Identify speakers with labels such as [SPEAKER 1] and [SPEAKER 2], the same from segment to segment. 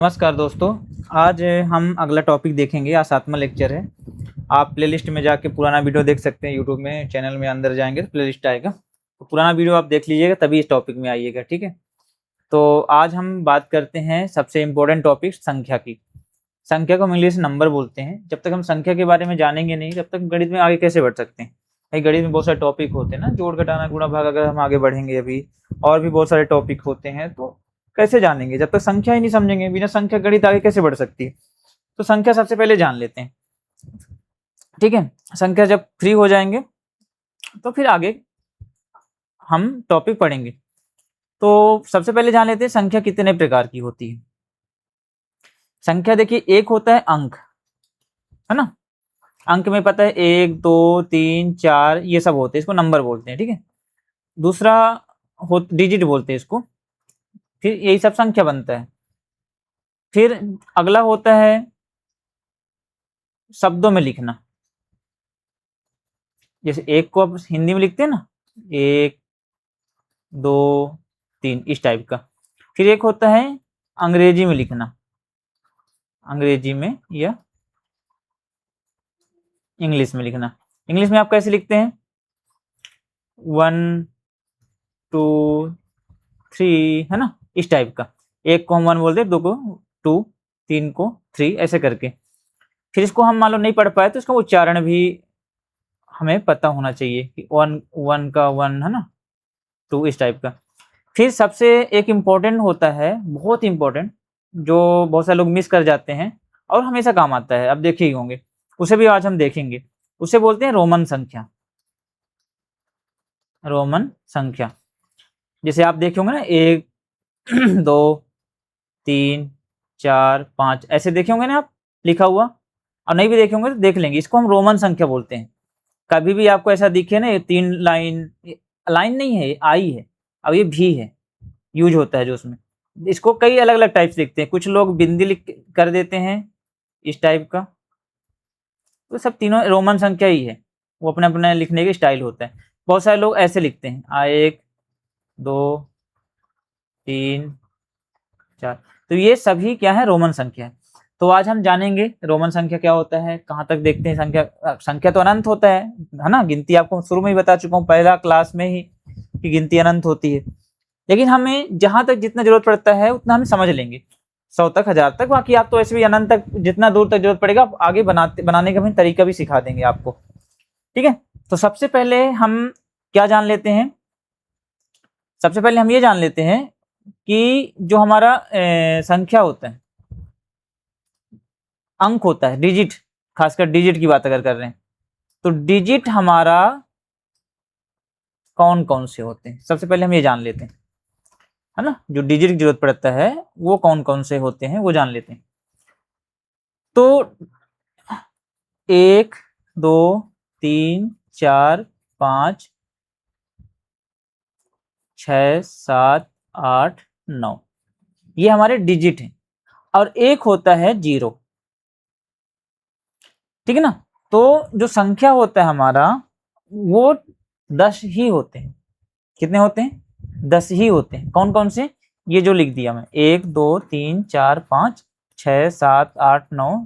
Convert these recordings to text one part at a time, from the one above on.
[SPEAKER 1] नमस्कार दोस्तों। आज हम अगला टॉपिक देखेंगे। आज 7वां लेक्चर है। आप प्लेलिस्ट में जाके पुराना वीडियो देख सकते हैं। यूट्यूब में चैनल में अंदर जाएंगे तो प्लेलिस्ट आएगा, तो पुराना वीडियो आप देख लीजिएगा, तभी इस टॉपिक में आइएगा। ठीक है, तो आज हम बात करते हैं सबसे इम्पोर्टेंट टॉपिक संख्या की। संख्या को हम इंग्लिश में नंबर बोलते हैं। जब तक हम संख्या के बारे में जानेंगे नहीं, तब तक गणित में आगे कैसे बढ़ सकते हैं। भाई गणित में बहुत सारे टॉपिक होते हैं ना, जोड़ घटाना गुणा भाग। अगर हम आगे बढ़ेंगे अभी और भी बहुत सारे टॉपिक होते हैं, तो कैसे जानेंगे जब तक संख्या ही नहीं समझेंगे। बिना संख्या गणित आगे कैसे बढ़ सकती है। तो संख्या सबसे पहले जान लेते हैं। ठीक है, संख्या जब फ्री हो जाएंगे तो फिर आगे हम टॉपिक पढ़ेंगे। तो सबसे पहले जान लेते हैं संख्या कितने प्रकार की होती है। संख्या देखिए, एक होता है अंक, है ना। अंक में पता है 1 2 3 4 ये सब होते हैं, इसको नंबर बोलते हैं। ठीक है, दूसरा डिजिट बोलते हैं इसको। फिर यही सब संख्या बनता है। फिर अगला होता है शब्दों में लिखना। जैसे एक को आप हिंदी में लिखते हैं ना, 1 2 3 इस टाइप का। फिर एक होता है अंग्रेजी में लिखना, अंग्रेजी में या इंग्लिश में लिखना। इंग्लिश में आप कैसे लिखते हैं, 1 2 3, है ना, इस टाइप का। एक को हम 1 बोलते हैं, 2 को 2, 3 को 3, ऐसे करके। फिर इसको हम मान लो नहीं पढ़ पाए तो इसका उच्चारण भी हमें पता होना चाहिए कि 1 का 1, है ना, 2 इस टाइप का। फिर सबसे एक इम्पोर्टेंट होता है, बहुत इम्पोर्टेंट, जो बहुत सारे लोग मिस कर जाते हैं और हमेशा काम आता है, अब देखे ही होंगे, उसे भी आज हम देखेंगे। उसे बोलते हैं रोमन संख्या। रोमन संख्या जैसे आप देखे होंगे ना, 1 2 3 4 5 ऐसे देखे होंगे ना आप लिखा हुआ, और नहीं भी देखे होंगे तो देख लेंगे। इसको हम रोमन संख्या बोलते हैं। कभी भी आपको ऐसा दिखे ना, ये 3 लाइन, लाइन नहीं है, ये आई है, अब ये भी है, यूज होता है जो उसमें। इसको कई अलग अलग टाइप से लिखते हैं। कुछ लोग बिंदी लिख कर देते हैं इस टाइप का, तो सब तीनों रोमन संख्या ही है, वो अपने अपने लिखने के स्टाइल होता है। बहुत सारे लोग ऐसे लिखते हैं, 1 2 3 4, तो ये सभी क्या है, रोमन संख्या है। तो आज हम जानेंगे रोमन संख्या क्या होता है, कहाँ तक देखते हैं संख्या। संख्या तो अनंत होता है ना। गिनती आपको शुरू में ही बता चुका हूँ, पहला क्लास में ही, कि गिनती अनंत होती है। लेकिन हमें जहां तक जितना जरूरत पड़ता है उतना हम समझ लेंगे, 100 तक, 1000 तक। बाकी आप तो ऐसे भी अनंत तक जितना दूर तक जरूरत पड़ेगा आगे बनाने का भी तरीका भी सिखा देंगे आपको। ठीक है, तो सबसे पहले हम क्या जान लेते हैं, सबसे पहले हम ये जान लेते हैं कि जो हमारा संख्या होता है, अंक होता है, डिजिट, खासकर डिजिट की बात अगर कर रहे हैं, तो डिजिट हमारा कौन कौन से होते हैं, सबसे पहले हम ये जान लेते हैं, है ना। जो डिजिट की जरूरत पड़ता है वो कौन कौन से होते हैं वो जान लेते हैं। तो 1 2 3 4 5 6 7 8 9 ये हमारे डिजिट हैं, और एक होता है 0। ठीक है ना। तो जो संख्या होता है हमारा, वो 10 ही होते हैं। कितने होते हैं, 10 ही होते हैं। कौन कौन से, ये जो लिख दिया मैं, 1 2 3 4 5 6 7 8 9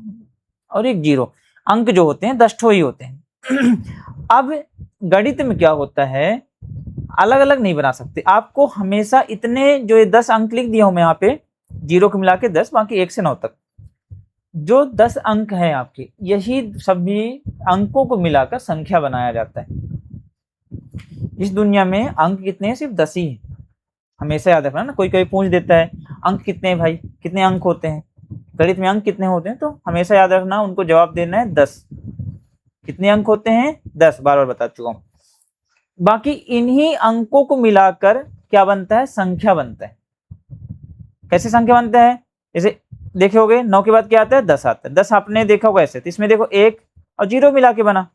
[SPEAKER 1] और एक 0। अंक जो होते हैं 10 ठो ही होते हैं। अब गणित में क्या होता है, अलग अलग नहीं बना सकते। आपको हमेशा इतने, जो ये 10 अंक लिख दिया हूं मैं यहाँ पे, 0 को मिला के 10, बाकी 1 से 9 तक जो 10 अंक हैं आपके, यही सभी अंकों को मिलाकर संख्या बनाया जाता है। इस दुनिया में अंक कितने हैं, सिर्फ 10 ही है। हमेशा याद रखना ना, कोई कोई पूछ देता है अंक कितने हैं भाई, कितने अंक होते हैं गणित में, अंक कितने होते हैं, तो हमेशा याद रखना, उनको जवाब देना है 10। कितने अंक होते हैं, 10, बार बार बता चुका हूं। बाकी इन्हीं अंकों को मिलाकर क्या बनता है, संख्या बनता है। कैसे संख्या बनता है, जैसे देखे होगे 9 के बाद क्या आता है, 10 आता है। 10 आपने देखा होगा ऐसे, तो इसमें देखो 1 और 0 मिला के बना।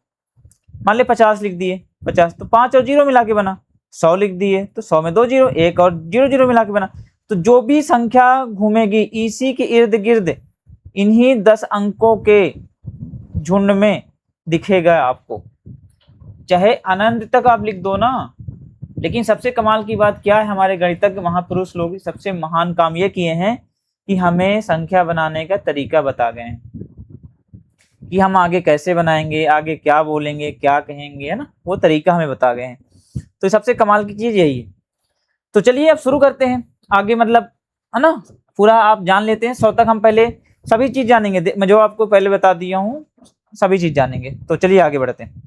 [SPEAKER 1] मान ले 50 लिख दिए, 50 तो 5 और 0 मिला के बना। 100 लिख दिए तो 100 में 2 0, 1 और 0 0 मिला के बना। तो जो भी संख्या घूमेगी इसी के इर्द गिर्द इन्हीं 10 अंकों के झुंड में दिखेगा आपको। चाहे अनंत तक आप लिख दो ना, लेकिन सबसे कमाल की बात क्या है, हमारे गणितज्ञ महापुरुष लोग सबसे महान काम ये किए हैं कि हमें संख्या बनाने का तरीका बता गए हैं कि हम आगे कैसे बनाएंगे, आगे क्या बोलेंगे, क्या कहेंगे, है ना, वो तरीका हमें बता गए हैं। तो सबसे कमाल की चीज यही है। तो चलिए अब शुरू करते हैं आगे, मतलब है ना, पूरा आप जान लेते हैं। 100 तक हम पहले सभी चीज जानेंगे, मैं जो आपको पहले बता दिया हूँ सभी चीज जानेंगे। तो चलिए आगे बढ़ते हैं।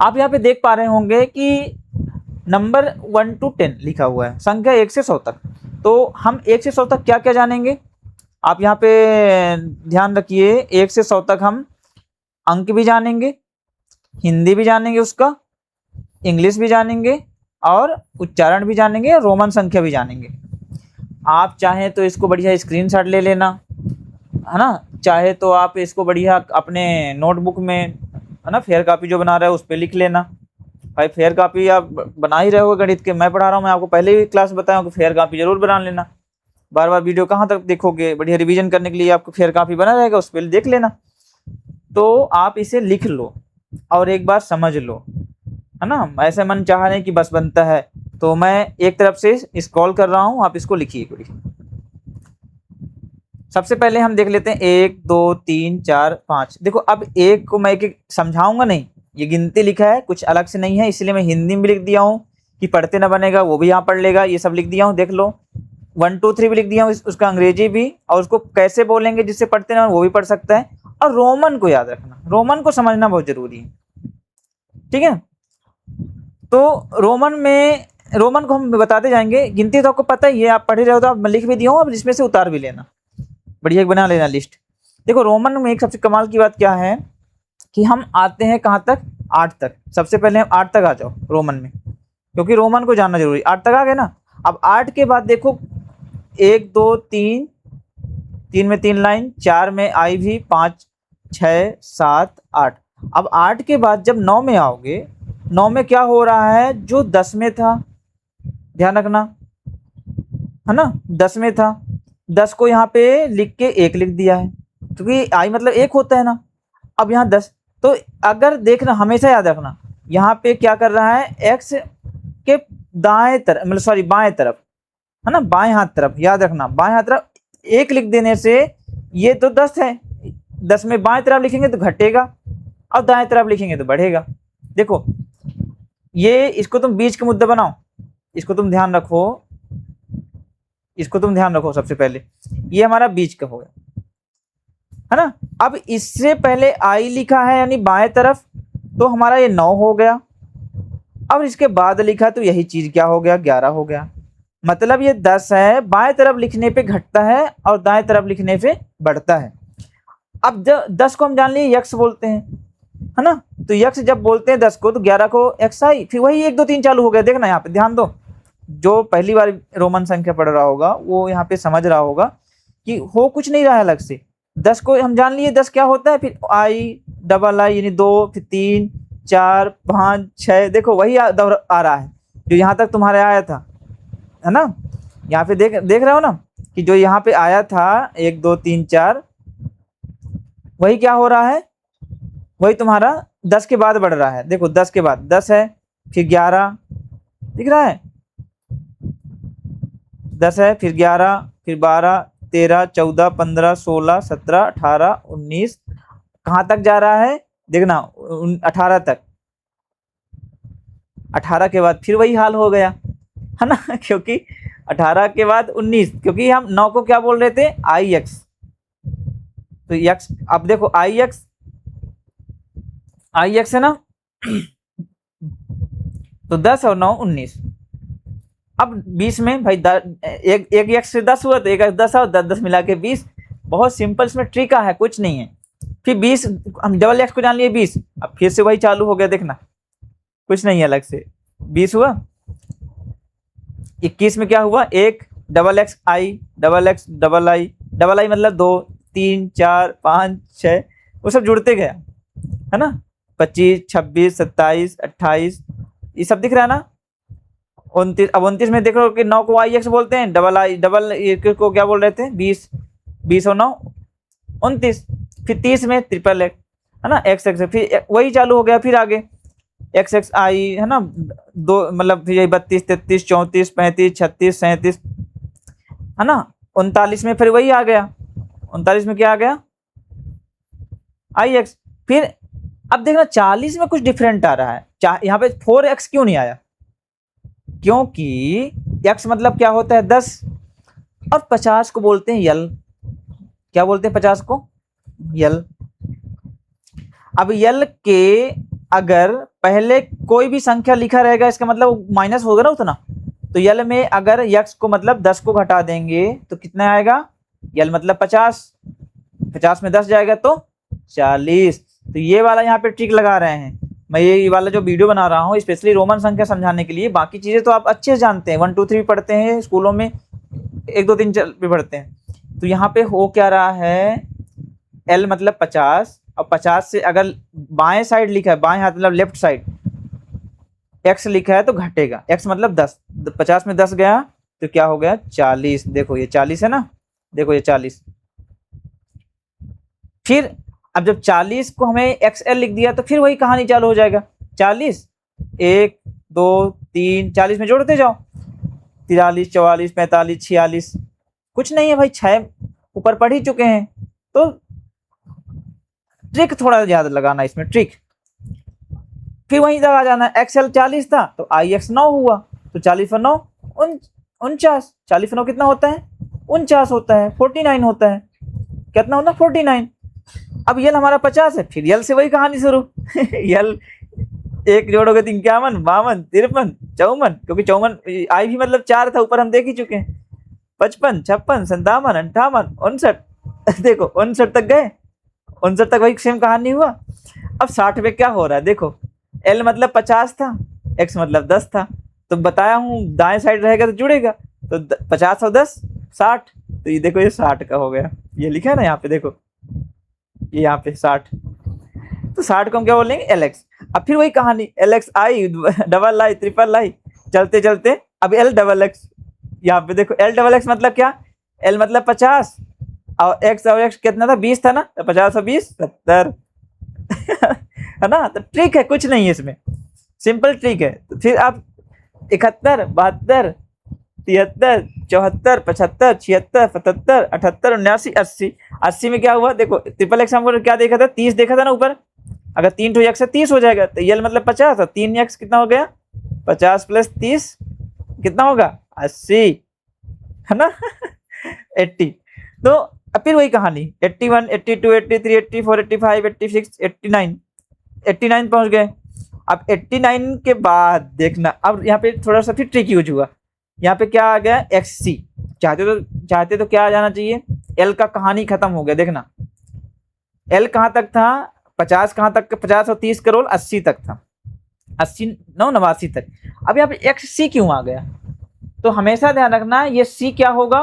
[SPEAKER 1] आप यहाँ पे देख पा रहे होंगे कि नंबर 1 to 10 लिखा हुआ है, संख्या 1 से 100 तक। तो हम 1 से 100 तक क्या क्या जानेंगे, आप यहाँ पे ध्यान रखिए। 1 से 100 तक हम अंक भी जानेंगे, हिंदी भी जानेंगे उसका, इंग्लिश भी जानेंगे और उच्चारण भी जानेंगे, रोमन संख्या भी जानेंगे। आप चाहें तो इसको बढ़िया स्क्रीनशॉट ले लेना, है ना, चाहे तो आप इसको बढ़िया अपने नोटबुक में, है ना, फेयर कॉपी जो बना रहे हो उस पर लिख लेना। भाई फेयर कॉपी आप बना ही रहे हो गणित के, मैं पढ़ा रहा हूँ, मैं आपको पहले ही क्लास बताया हूँ कि फेयर कॉपी जरूर बना लेना। बार बार वीडियो कहाँ तक देखोगे, बढ़िया रिवीजन करने के लिए आपको फेयर कॉपी बना रहेगा, उस पर देख लेना। तो आप इसे लिख लो और एक बार समझ लो, है ना, ऐसे मन चाह नहीं कि बस बनता है। तो मैं एक तरफ से स्क्रॉल कर रहा हूँ, आप इसको लिखिए। सबसे पहले हम देख लेते हैं 1 2 3 4 5। देखो अब एक को मैं एक समझाऊंगा नहीं, ये गिनती लिखा है, कुछ अलग से नहीं है, इसलिए मैं हिंदी में भी लिख दिया हूँ कि पढ़ते ना बनेगा, वो भी यहाँ पढ़ लेगा। ये सब लिख दिया हूँ, देख लो। 1 2 3 भी लिख दिया हूँ, उसका अंग्रेजी भी, और उसको कैसे बोलेंगे जिससे पढ़ते ना वो भी पढ़ सकता है। और रोमन को याद रखना, रोमन को समझना बहुत जरूरी है, ठीक है। तो रोमन को हम बताते जाएंगे, गिनती तो आपको पता ही है, आप पढ़े रहे हो तो आप लिख भी दिया हूँ, अब इसमें से उतार भी लेना, बढ़िया बना लेना लिस्ट। देखो रोमन में एक सबसे कमाल की बात क्या है कि हम आते हैं कहाँ तक, 8 तक। सबसे पहले हम 8 तक आ जाओ रोमन में, क्योंकि रोमन को जानना जरूरी। 8 तक आ गए ना। अब 8 के बाद देखो 1 2 3, 3 में 3 लाइन, 4 में आई भी, 5 6 7 8। अब 8 के बाद जब 9 में आओगे, 9 में क्या हो रहा है, जो 10 में था, ध्यान रखना, है ना, 10 में था, 10 को यहाँ पे लिख के 1 लिख दिया है, क्योंकि आई मतलब 1 होता है ना। अब यहाँ 10, तो अगर देखना, हमेशा याद रखना, यहाँ पे क्या कर रहा है, एक्स के दाएं तरफ, मतलब सॉरी बाएं तरफ, है ना, बाएं हाथ तरफ, याद रखना बाएं हाथ तरफ 1 लिख देने से, ये तो 10 है, 10 में बाएं तरफ लिखेंगे तो घटेगा और दाएं तरफ लिखेंगे तो बढ़ेगा। देखो ये, इसको तुम बीच के मुद्दे बनाओ, इसको तुम ध्यान रखो, इसको तुम ध्यान रखो। सबसे पहले ये हमारा बीच का हो गया, है ना। अब इससे पहले आई लिखा है यानी बाएं तरफ, तो हमारा ये 9 हो गया। अब इसके बाद लिखा तो यही चीज क्या हो गया, 11 हो गया। मतलब ये 10 है, बाएं तरफ लिखने पे घटता है और दाएं तरफ लिखने पे बढ़ता है। अब 10 को हम जान लिए यक्स बोलते हैं, है ना, तो यक्स जब बोलते हैं 10 को, तो 11 को एक्स आई, फिर वही 1 2 3 चालू हो गया। देखना यहाँ पे ध्यान दो, जो पहली बार रोमन संख्या पढ़ रहा होगा वो यहाँ पे समझ रहा होगा कि हो कुछ नहीं रहा है अलग से। 10 को हम जान लिए, 10 क्या होता है, फिर आई डबल आई यानी 2, फिर 3 4 5 6। देखो वही आ रहा है जो यहाँ तक तुम्हारे आया था, है ना। यहाँ पे देख रहे हो ना कि जो यहाँ पे आया था 1 2 3 4, वही क्या हो रहा है, वही तुम्हारा 10 के बाद बढ़ रहा है। देखो 10 के बाद 10 है, फिर 11, दिख रहा है, 10 है, फिर 11, फिर 12 13 14 15 16 17 18 19। कहाँ तक जा रहा है देखना, 18 तक। 18 के बाद फिर वही हाल हो गया, है ना क्योंकि 18 के बाद 19, क्योंकि हम 9 को क्या बोल रहे थे, आई एक्स। तो एक्स, अब देखो आई एक्स है ना तो 10 और 9 19। अब 20 में भाई एक एक्स से 10 हुआ तो एक 10 और 10 10 मिला के 20। बहुत सिंपल, इसमें ट्रिक है, कुछ नहीं है। फिर 20, हम डबल एक्स को जान लिए 20, अब फिर से वही चालू हो गया, देखना कुछ नहीं है अलग से। 20 हुआ, 21 में क्या हुआ, 1 डबल एक्स आई, डबल एक्स डबल आई, डबल आई मतलब 2 3 4 5 6, वो सब जुड़ते गया, है ना। 25 26 27 28, ये सब दिख रहा है ना। 29, अब 29 में देख रहे हो कि 9 को आई एक्स बोलते हैं, डबल को क्या बोल रहे थे, 20 20 और 9 29। फिर 30 में ट्रिपल एक्स, है ना, एक्स एक्स, फिर वही चालू हो गया, फिर आगे एक्स एक्स आई, है ना, 2 मतलब फिर 32 33 34 35 36 37, है ना। 39 में फिर वही आ गया, 39 में क्या आ गया, आई एक्स। फिर अब देखना 40 में कुछ डिफरेंट आ रहा है, यहाँ पे 4x क्यों नहीं आया, क्योंकि x मतलब क्या होता है 10, और 50 को बोलते हैं यल। क्या बोलते हैं 50 को, यल। अब यल के अगर पहले कोई भी संख्या लिखा रहेगा इसका मतलब माइनस होगा ना उतना, तो यल में अगर x को मतलब 10 को घटा देंगे तो कितना आएगा, यल मतलब 50, 50 में 10 जाएगा तो 40। तो ये वाला यहाँ पे ट्रिक लगा रहे हैं। मैं ये वाला जो वीडियो बना रहा हूँ स्पेशली रोमन संख्या समझाने के लिए, बाकी चीज़ें तो आप अच्छे से जानते हैं, 1 2 3 भी पढ़ते हैं स्कूलों में, 1 2 3 4 भी पढ़ते हैं। तो यहाँ पे हो क्या रहा है, एल मतलब 50, और 50 से अगर बाएं साइड लिखा है, बाएं हाथ मतलब लेफ्ट साइड एक्स लिखा है तो घटेगा, एक्स मतलब 10, 50 में 10 गया तो क्या हो गया 40। देखो ये 40 है ना, देखो ये 40। फिर अब जब 40 को हमें एक्स एल लिख दिया तो फिर वही कहानी चालू हो जाएगा, 40 1 2 3 40 में जोड़ते जाओ, 43 44 45 46, कुछ नहीं है भाई, 6 ऊपर पढ़ ही चुके हैं। तो ट्रिक थोड़ा ज्यादा लगाना इसमें, ट्रिक। फिर वहीं तक आ जाना, एक्सएल 40 था तो आई एक्स 9 हुआ, तो 40 और 9 49, 40 और 9 कितना होता है 49 होता है, 49 होता है, कितना होता है 49। अब यल हमारा 50 है, फिर यल से वही कहानी शुरू यल एक जोड़ोगे तो 51 52 53 54, क्योंकि 54 आई भी मतलब 4 था, ऊपर हम देख ही चुके हैं, 55 56 57 58 59 देखो 59 तक गए, 59 तक वही सेम कहानी हुआ। अब 60 में क्या हो रहा है देखो, एल मतलब 50 था, एक्स मतलब 10 था, तो बताया हूँ दाएं साइड रहेगा तो जुड़ेगा, तो 50 और 10 60, तो ये देखो ये 60 का हो गया, ये लिखा है ना यहाँ पे देखो, ये यहाँ पे 60, तो 60 को हम क्या बोलेंगे एल एक्स। अब फिर वही कहानी L x I double I triple I, चलते चलते अब एल डबल एक्स, यहाँ पे देखो एल डबल एक्स मतलब क्या, एल मतलब 50 और एक्स कितना था 20 था ना, तो 50 और 20 70 है ना। तो ट्रिक है, कुछ नहीं है इसमें, सिंपल ट्रिक है। तो फिर आप 71 72 73 74 75 76 77 78 79 80, 80 में क्या हुआ देखो, ट्रिपल एक्स हमको क्या देखा था 30 देखा था ना ऊपर, अगर 3 तो एक्स है 30 हो जाएगा, तो यल मतलब 50 और 3 एक्स कितना हो गया 50 प्लस 30 कितना होगा 80, है ना 80। तो अब फिर वही कहानी 81 82 83 84 85 86 89, 89 पहुंच गए। अब 89 के बाद देखना, अब यहाँ पे थोड़ा सा फिर ट्रिक यूज हुआ, यहाँ पे क्या आ गया एक्स सी, चाहते तो क्या आ जाना चाहिए, एल का कहानी खत्म हो गया। देखना एल कहाँ तक था 50, कहाँ तक 50 और 30 करोड़ 80 तक था, 80 9 89 तक। अब यहाँ पे एक्स सी क्यों आ गया, तो हमेशा ध्यान रखना ये सी क्या होगा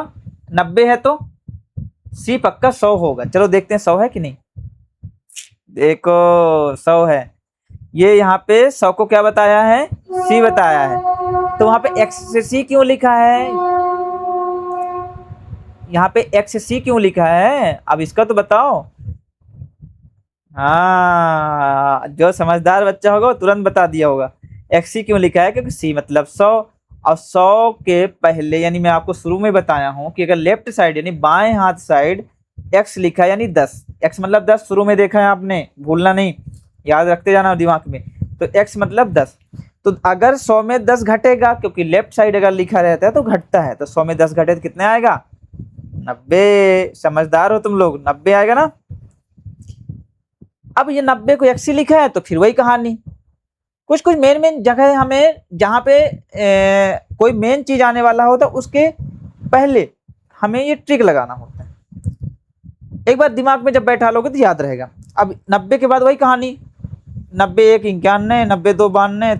[SPEAKER 1] 90 है तो सी पक्का 100 होगा। चलो देखते हैं 100 है कि नहीं, देखो 100 है, ये यहाँ पे 100 को क्या बताया है सी बताया है, तो वहां पे एक्स से सी क्यों लिखा है, यहाँ पे एक्स से सी क्यों लिखा है, अब इसका तो बताओ। हाँ जो समझदार बच्चा होगा वो तुरंत बता दिया होगा, एक्स सी क्यों लिखा है, क्योंकि सी मतलब 100, और 100 के पहले यानी मैं आपको शुरू में बताया हूँ कि अगर लेफ्ट साइड यानी बाएं हाथ साइड एक्स लिखा है यानी 10, एक्स मतलब 10 शुरू में देखा है आपने, भूलना नहीं, याद रखते जाना दिमाग में, तो एक्स मतलब 10। तो अगर 100 में 10 घटेगा, क्योंकि लेफ्ट साइड अगर लिखा रहता है तो घटता है, तो 100 में 10 घटे तो कितने आएगा 90, समझदार हो तुम लोग, 90 आएगा ना। अब ये 90 को एक्स लिखा है तो फिर वही कहानी, कुछ कुछ मेन जगह हमें जहाँ पे कोई मेन चीज आने वाला होता है उसके पहले हमें ये ट्रिक लगाना होता है, एक बार दिमाग में जब बैठा लोगे तो याद रहेगा। अब 90 के बाद वही कहानी 90 1 91 90 2 92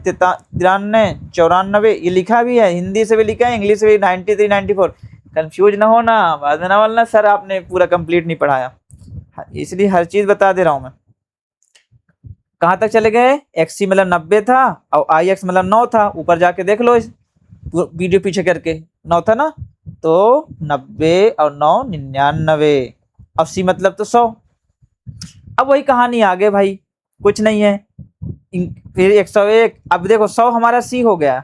[SPEAKER 1] 93 94, ये लिखा भी है, हिंदी से भी लिखा है इंग्लिश से भी 93 94, कंफ्यूज ना होना बाद में ना बोलना सर आपने पूरा कंप्लीट नहीं पढ़ाया, इसलिए हर चीज बता दे रहा हूँ मैं। कहाँ तक चले गए, एक्स सी मतलब 90 था और आई एक्स मतलब 9 था, ऊपर जाके देख लो इस वीडियो पीछे करके 9 था ना, तो 90 और 9 99, और सी मतलब तो 100। अब वही कहानी आगे भाई, कुछ नहीं है, फिर 101, अब देखो 100 हमारा सी हो गया,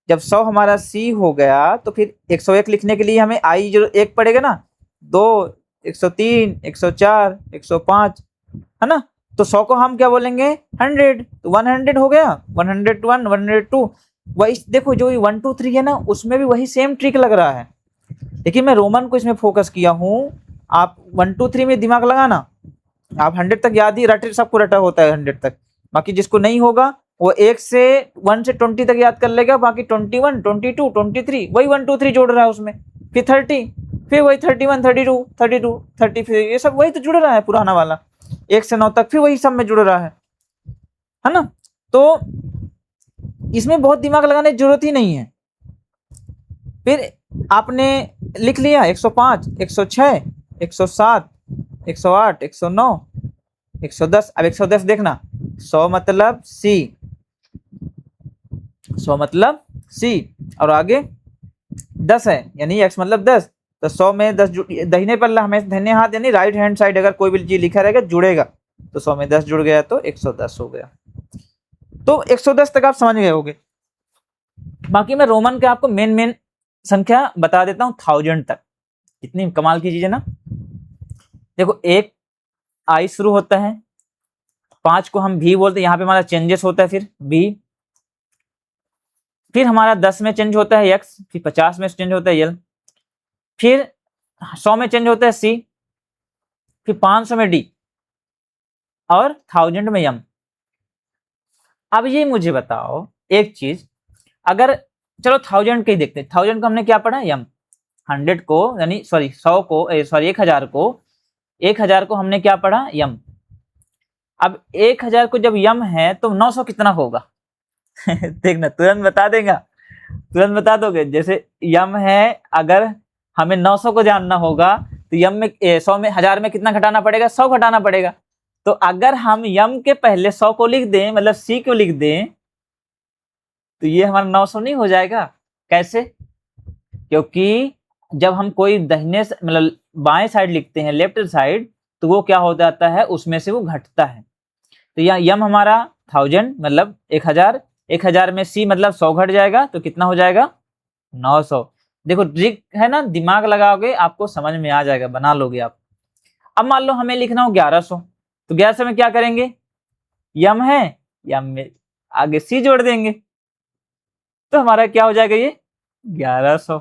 [SPEAKER 1] जब 100 हमारा सी हो गया तो फिर 101 लिखने के लिए हमें आई जो एक पड़ेगा ना, 2, 103, 104, 105, है ना। तो 100 को हम क्या बोलेंगे 100, तो 100 हो गया, 101, 102। वही देखो जो 1 2 3 है ना, उसमें भी वही सेम ट्रिक लग रहा है, लेकिन मैं रोमन को इसमें फोकस किया हूँ। आप 1 2 3 में दिमाग लगाना, आप 100 तक याद ही रटे, सबको रटा होता है 100 तक, बाकी जिसको नहीं होगा वो 1 से 1 से 20 तक याद कर लेगा, बाकी 21, 22, 23 वही 1 2 3 जोड़ रहा है उसमें, फिर 30, फिर वही 31, 32, 32, 30, फिर ये सब वही तो जुड़ रहा है पुराना वाला, 1 से 9 तक फिर वही सब में जुड़ रहा है ना। तो इसमें बहुत दिमाग लगाने की जरूरत ही नहीं है। फिर आपने लिख लिया 105, 106, 107, 108, 109, 110। अब 110 देखना, 100 मतलब सी, 100 मतलब सी, और आगे 10 है यानी x मतलब 10, तो 100 में 10 दाहिने पल्ला हमें दाहिने हाथ यानी राइट हैंड साइड अगर कोई भी चीज लिखा रहेगा जुड़ेगा, तो 100 में 10 जुड़ गया तो 110 हो गया। तो 110 तक आप समझ गए होगे। बाकी मैं रोमन के आपको मेन संख्या बता देता हूँ 1000 तक। कितनी कमाल की चीज है ना। देखो एक आई शुरू होता है, 5 को हम भी बोलते हैं, यहाँ पे हमारा चेंजेस होता है फिर भी, फिर हमारा 10 में चेंज होता है x, फिर 50 में चेंज होता है l, फिर 100 में चेंज होता है c, फिर 500 में d, और 1000 में m। अब ये मुझे बताओ एक चीज, अगर चलो 1000 के ही देखते हैं, 1000 को हमने क्या पढ़ा m, 100 को यानी सॉरी 100 को सॉरी 1000 को हमने क्या पढ़ा m। अब 1000 को जब m है तो 900 कितना होगा देखना तुरंत बता देगा, तुरंत बता दोगे। जैसे यम है, अगर हमें 900 को जानना होगा तो यम में 100 में 1000 में कितना घटाना पड़ेगा, 100 घटाना पड़ेगा। तो अगर हम यम के पहले 100 को लिख दें, मतलब सी को लिख दें, तो ये हमारा 900 नहीं हो जाएगा। कैसे? क्योंकि जब हम कोई दाहिने मतलब बाएं साइड लिखते हैं, लेफ्ट साइड, तो वो क्या हो जाता है, उसमें से वो घटता है। तो यहाँ यम हमारा 1000 मतलब 1000, 1000 में सी मतलब 100 घट जाएगा, तो कितना हो जाएगा 900। देखो ट्रिक है ना, दिमाग लगाओगे आपको समझ में आ जाएगा, बना लोगे आप। अब मान लो हमें लिखना हो 1100, तो 1100 में क्या करेंगे, यम है, यम में आगे सी जोड़ देंगे, तो हमारा क्या हो जाएगा ये 1100।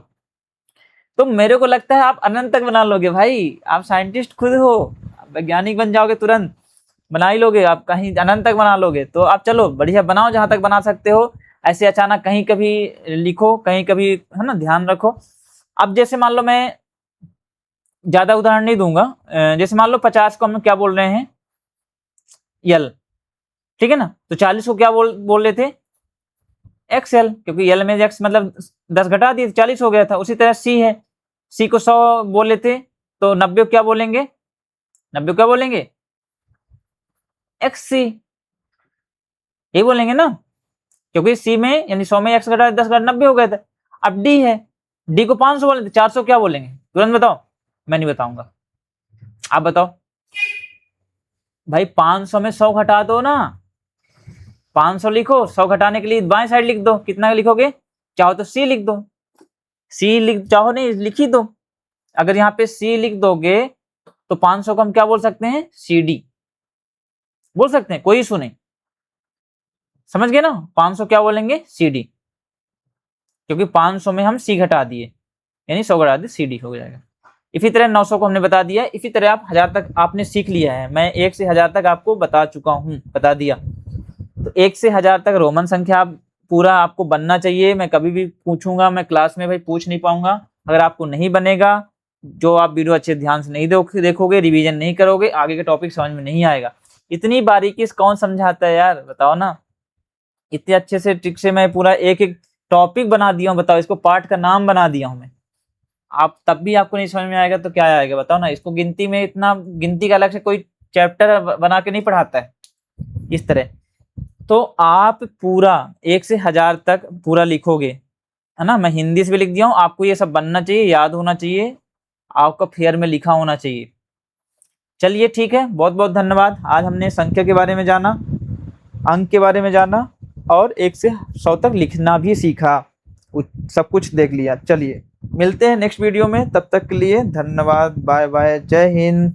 [SPEAKER 1] तो मेरे को लगता है आप अनंत तक बना लोगे भाई, आप साइंटिस्ट खुद हो, वैज्ञानिक बन जाओगे, तुरंत बना ही लोगे आप, कहीं अनंत तक बना लोगे। तो आप चलो बढ़िया बनाओ जहां तक बना सकते हो, ऐसे अचानक कहीं कभी लिखो, कहीं कभी, है ना, ध्यान रखो। अब जैसे मान लो, मैं ज्यादा उदाहरण नहीं दूंगा, जैसे मान लो 50 को हम क्या बोल रहे हैं यल, ठीक है ना, तो 40 को क्या बोल रहे थे एक्सएल, क्योंकि यल में एक्स मतलब 10 घटा दिए 40 हो गया था। उसी तरह सी है, सी को 100 बोल लेते, तो 90 को क्या बोलेंगे, 90 को क्या बोलेंगे एक्स सी, यही बोलेंगे ना, क्योंकि सी में यानी 100 में एक्स घटा 10 घटा 90 हो गए थे। अब डी है, डी को 500 बोले थे, 400 क्या बोलेंगे, तुरंत बताओ, मैं नहीं बताऊंगा, आप बताओ भाई। 500 में 100 घटा दो ना, 500 लिखो, 100 घटाने के लिए बाएं साइड लिख दो, कितना लिखोगे, चाहो तो सी लिख दो, सी लिख, चाहो नहीं लिख ही दो। अगर यहाँ पे सी लिख दोगे तो 500 को हम क्या बोल सकते हैं, सी डी बोल सकते हैं, कोई इशू नहीं, समझ गए ना। 500 क्या बोलेंगे सी डी, क्योंकि 500 में हम सी घटा दिए यानी 100 घटा दिए, सी डी हो जाएगा। इसी तरह 900 को हमने बता दिया, इसी तरह आप 1000 तक आपने सीख लिया है, मैं 1 से 1000 तक आपको बता चुका हूँ, बता दिया। तो 1 से 1000 तक रोमन संख्या पूरा आपको बनना चाहिए। मैं कभी भी पूछूंगा, मैं क्लास में भाई पूछ नहीं पाऊंगा, अगर आपको नहीं बनेगा, जो आप वीडियो अच्छे ध्यान से नहीं देखोगे, रिवीजन नहीं करोगे, आगे के टॉपिक समझ में नहीं आएगा। इतनी बारीकी से कौन समझाता है यार, बताओ ना। इतने अच्छे से ट्रिक से मैं पूरा एक एक टॉपिक बना दिया हूँ, बताओ, इसको पार्ट का नाम बना दिया हूँ मैं। आप तब भी आपको नहीं समझ में आएगा तो क्या आएगा, बताओ ना। इसको गिनती में, इतना गिनती का अलग से कोई चैप्टर बना के नहीं पढ़ाता है इस तरह। तो आप पूरा 1 से 1000 तक पूरा लिखोगे, है ना। मैं हिंदी से भी लिख दिया हूँ, आपको ये सब बनना चाहिए, याद होना चाहिए, आपका फेयर में लिखा होना चाहिए। चलिए ठीक है, बहुत बहुत धन्यवाद। आज हमने संख्या के बारे में जाना, अंक के बारे में जाना, और 1 से 100 तक लिखना भी सीखा।
[SPEAKER 2] सब कुछ देख लिया। चलिए मिलते हैं नेक्स्ट वीडियो में, तब तक के लिए धन्यवाद, बाय बाय, जय हिंद।